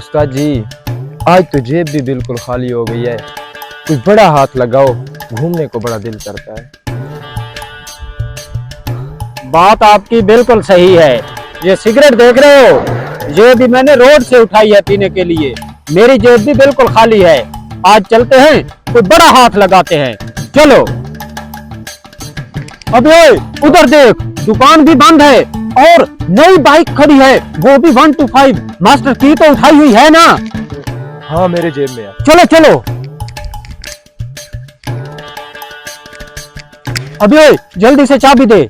उस्ताद जी, आज तो जेब भी बिल्कुल खाली हो गई है। कुछ बड़ा हाथ लगाओ, घूमने को बड़ा दिल करता है। बात आपकी बिल्कुल सही है। ये सिगरेट देख रहे हो, ये भी मैंने रोड से उठाई है पीने के लिए। मेरी जेब भी बिल्कुल खाली है। आज चलते हैं, कोई बड़ा हाथ लगाते हैं। चलो। अबे उधर देख, दुकान भी बंद है और नई बाइक खड़ी है, वो भी 125। मास्टर की तो उठाई हुई है ना? हाँ, मेरे जेब में है। चलो चलो। अबे जल्दी से चाबी दे।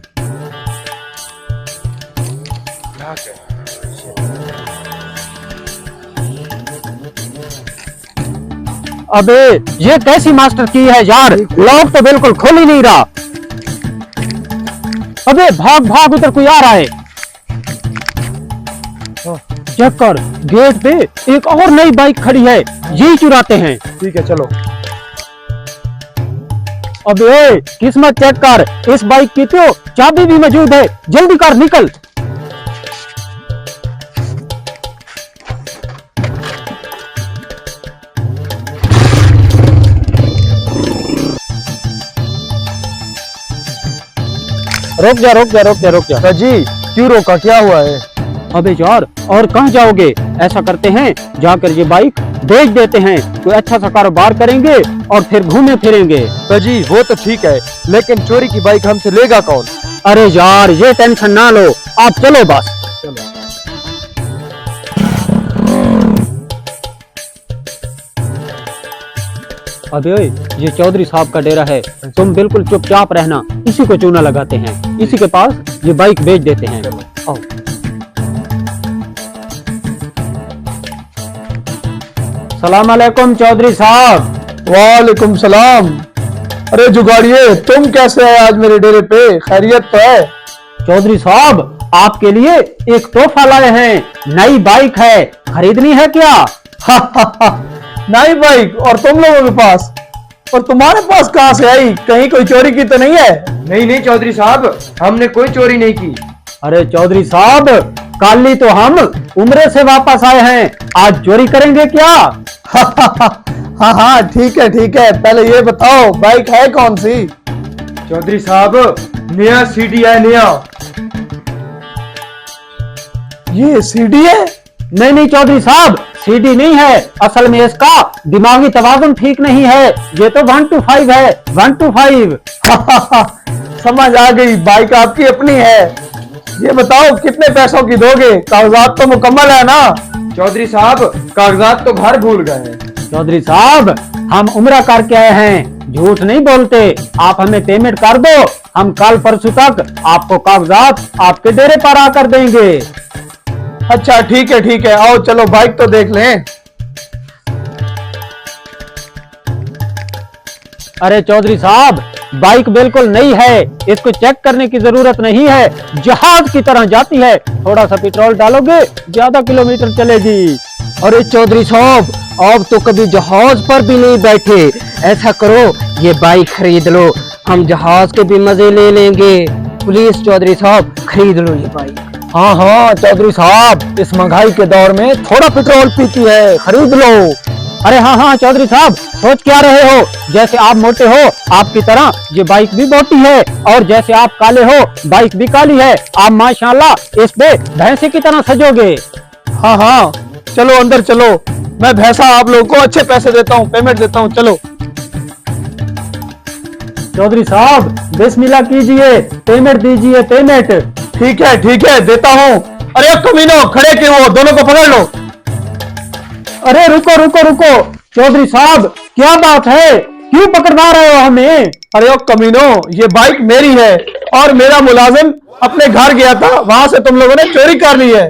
अबे ये कैसी मास्टर की है यार, लॉक तो बिल्कुल खुल ही नहीं रहा। अबे भाग भाग, उधर कोई आ रहा है। चेक कर, गेट पे एक और नई बाइक खड़ी है, यही चुराते हैं। ठीक है, चलो। अबे किस्मत चेक कर, इस बाइक की तो चाबी भी मौजूद है। जल्दी कर, निकल। रुक जा रुक जा रुक जा रुक जा। जी, क्यों रोका, क्या हुआ है? अबे यार, और कहाँ जाओगे? ऐसा करते हैं, जाकर ये बाइक बेच देते हैं, कोई अच्छा सा कारोबार करेंगे और फिर घूमे फिरेंगे। तो जी वो तो ठीक है, लेकिन चोरी की बाइक हमसे लेगा कौन? अरे यार, ये टेंशन ना लो, आप चलो बस। चलो। अबे ये चौधरी साहब का डेरा है, तुम बिल्कुल चुपचाप रहना। इसी को चूना लगाते हैं, इसी के पास ये बाइक बेच देते हैं। आओ। सलाम अलैकुम चौधरी साहब। वालेकुम सलाम। अरे जुगाड़िए, तुम कैसे आए आज मेरे डेरे पे? खैरियत तो है? चौधरी साहब, आपके लिए एक तोहफा लाए हैं, नई बाइक है, खरीदनी है क्या? नई बाइक और तुम लोगों के पास? और तुम्हारे पास कहां से आई? कहीं कोई चोरी की तो नहीं है? नहीं नहीं चौधरी साहब, हमने कोई चोरी नहीं की। अरे चौधरी साहब, कल ही तो हम उम्रे से वापस आए हैं, आज चोरी करेंगे क्या? हाँ हाँ, ठीक है। पहले ये बताओ, बाइक है कौन सी? चौधरी साहब, नया सीडी है, नया। ये सीडी है? नहीं चौधरी साहब, सीडी नहीं है, असल में इसका दिमागी तवाज़ुन ठीक नहीं है। ये तो 125 है, 125। समझ आ गई, बाइक आपकी अपनी है। ये बताओ कितने पैसों की दोगे? कागजात तो मुकम्मल है ना? चौधरी साहब, कागजात तो घर भूल गए। चौधरी साहब, हम उम्रा करके आए हैं, झूठ नहीं बोलते। आप हमें पेमेंट कर दो, हम कल परसों तक आपको कागजात आपके डेरे पर आकर देंगे। अच्छा ठीक है, आओ चलो बाइक तो देख लें। अरे चौधरी साहब, बाइक बिल्कुल नई है, इसको चेक करने की जरूरत नहीं है, जहाज की तरह जाती है। थोड़ा सा पेट्रोल डालोगे, ज्यादा किलोमीटर चलेगी। अरे चौधरी साहब, आप तो कभी जहाज पर भी नहीं बैठे। ऐसा करो, ये बाइक खरीद लो, हम जहाज के भी मजे ले लेंगे। प्लीज चौधरी साहब, खरीद लो ये बाइक। हाँ चौधरी साहब, इस महंगाई के दौर में थोड़ा पेट्रोल पीती है, खरीद लो। अरे हाँ चौधरी साहब, सोच क्या रहे हो? जैसे आप मोटे हो, आपकी तरह ये बाइक भी मोटी है, और जैसे आप काले हो, बाइक भी काली है। आप माशाल्लाह इस पे भैंसे की तरह सजोगे। हाँ, चलो अंदर चलो, मैं भैंसा आप लोगों को अच्छे पैसे देता हूँ, पेमेंट देता हूँ। चलो चौधरी साहब, बिस्मिल्लाह कीजिए, पेमेंट दीजिए, पेमेंट। ठीक है, देता हूँ। अरे कमीनो, खड़े क्यों हो? दोनों को पकड़ लो। अरे रुको, चौधरी साहब, क्या बात है? क्यों पकड़वा रहे हो हमें? अरे ओ कमीनो, ये बाइक मेरी है और मेरा मुलाजिम अपने घर गया था, वहां से तुम लोगों ने चोरी कर ली है।